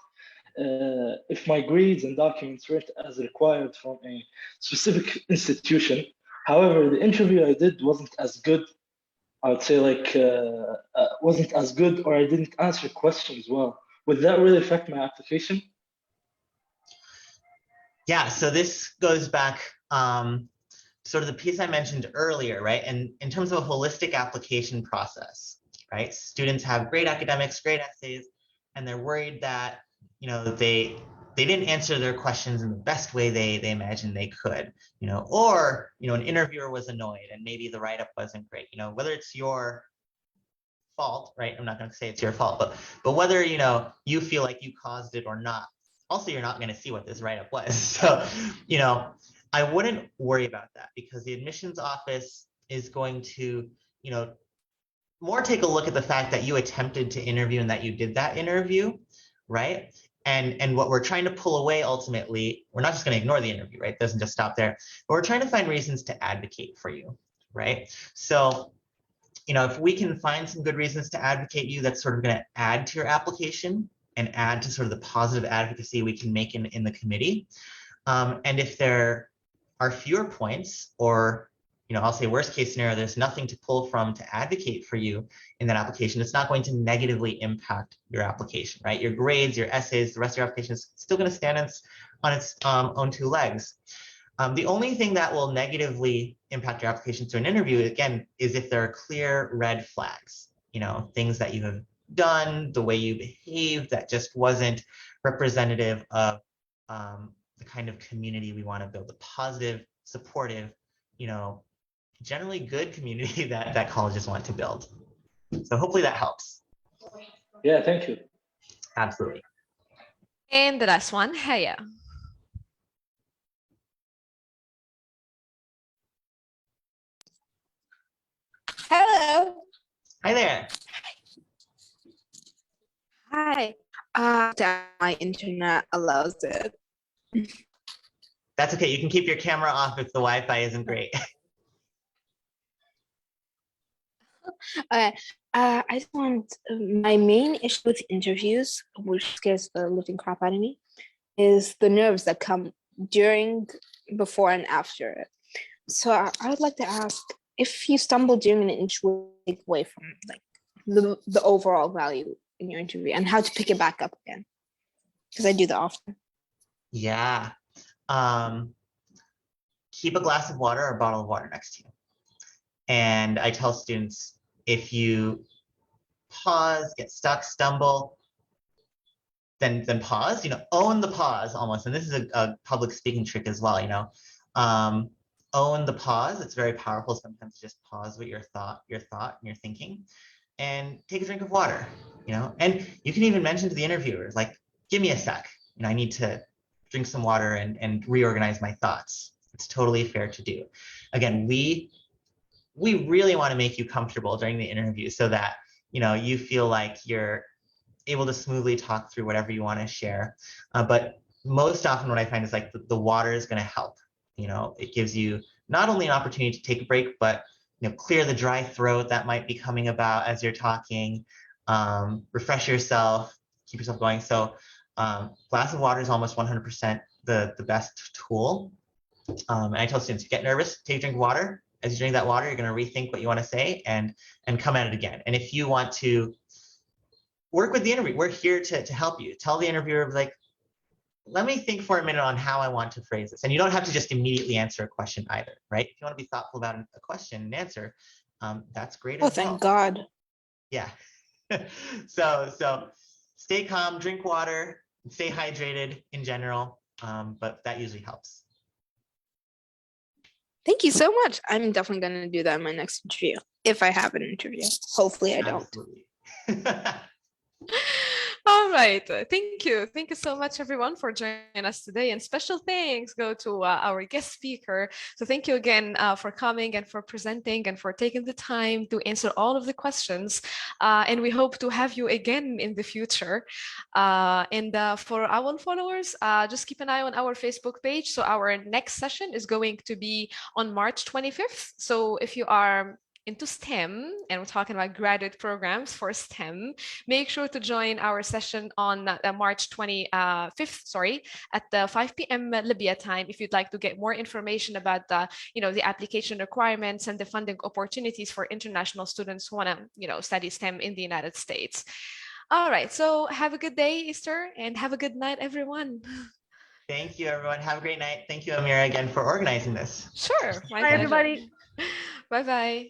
if my grades and documents weren't as required from a specific institution? However, the interview I did wasn't as good. I would say wasn't as good, or I didn't answer questions well. Would that really affect my application? Yeah, so this goes back sort of the piece I mentioned earlier, right? And in terms of a holistic application process, right? Students have great academics, great essays, and they're worried that, they didn't answer their questions in the best way they imagined they could, or, an interviewer was annoyed and maybe the write-up wasn't great, whether it's your fault, right? I'm not going to say it's your fault, but whether, you feel like you caused it or not. Also, you're not going to see what this write-up was. So, I wouldn't worry about that, because the admissions office is going to, more take a look at the fact that you attempted to interview and that you did that interview, right? And what we're trying to pull away ultimately, we're not just going to ignore the interview, right? It doesn't just stop there, but we're trying to find reasons to advocate for you, right? So, if we can find some good reasons to advocate you, that's sort of going to add to your application and add to sort of the positive advocacy we can make in the committee. And if there are fewer points, or I'll say worst case scenario, there's nothing to pull from to advocate for you in that application, it's not going to negatively impact your application, right? Your grades, your essays, the rest of your application is still going to stand on its own two legs. The only thing that will negatively impact your application to an interview, again, is if there are clear red flags, things that you have done, the way you behave that just wasn't representative of the kind of community we want to build, a positive, supportive, generally good community that colleges want to build. So hopefully that helps. Yeah, thank you. Absolutely. And the last one, Haya. Hello. Hi there. Hi. My internet allows it. That's okay. You can keep your camera off if the Wi-Fi isn't great. Okay. I just want my main issue with interviews, which scares the living crap out of me, is the nerves that come during, before, and after it. So I would like to ask if you stumble during an interview, take away from like the overall value in your interview and how to pick it back up again, because I do that often. Yeah. Keep a glass of water or a bottle of water next to you. And I tell students, if you pause, get stuck, stumble, then pause, own the pause almost. And this is a public speaking trick as well, own the pause. It's very powerful sometimes to just pause with your thought and your thinking, and take a drink of water, and you can even mention to the interviewers, like, give me a sec, I need to drink some water and reorganize my thoughts. It's totally fair to do. Again, we really want to make you comfortable during the interview so that, you feel like you're able to smoothly talk through whatever you want to share. But most often what I find is like the water is going to help. It gives you not only an opportunity to take a break, but clear the dry throat that might be coming about as you're talking, refresh yourself, keep yourself going. So glass of water is almost 100% the best tool. And I tell students, you get nervous, take a drink of water. As you drink that water, you're going to rethink what you want to say and come at it again. And if you want to work with the interview, we're here to help you. Tell the interviewer, like, let me think for a minute on how I want to phrase this. And you don't have to just immediately answer a question either, right? If you want to be thoughtful about a question and answer, that's great as well. Thank God. Yeah. So stay calm, drink water, stay hydrated in general, but that usually helps. Thank you so much. I'm definitely going to do that in my next interview, if I have an interview. Hopefully I don't. Absolutely. All right. Thank you. Thank you so much, everyone, for joining us today. And special thanks go to our guest speaker. So thank you again for coming and for presenting and for taking the time to answer all of the questions. And we hope to have you again in the future. And for our followers, just keep an eye on our Facebook page. So our next session is going to be on March 25th. So if you are into STEM, and we're talking about graduate programs for STEM, make sure to join our session on March 25th, at the 5 p.m. Libya time, if you'd like to get more information about the, the application requirements and the funding opportunities for international students who want to, study STEM in the United States. All right, so have a good day, Easter, and have a good night, everyone. Thank you, everyone. Have a great night. Thank you, Amira, again for organizing this. Sure. Bye, everybody. Bye-bye.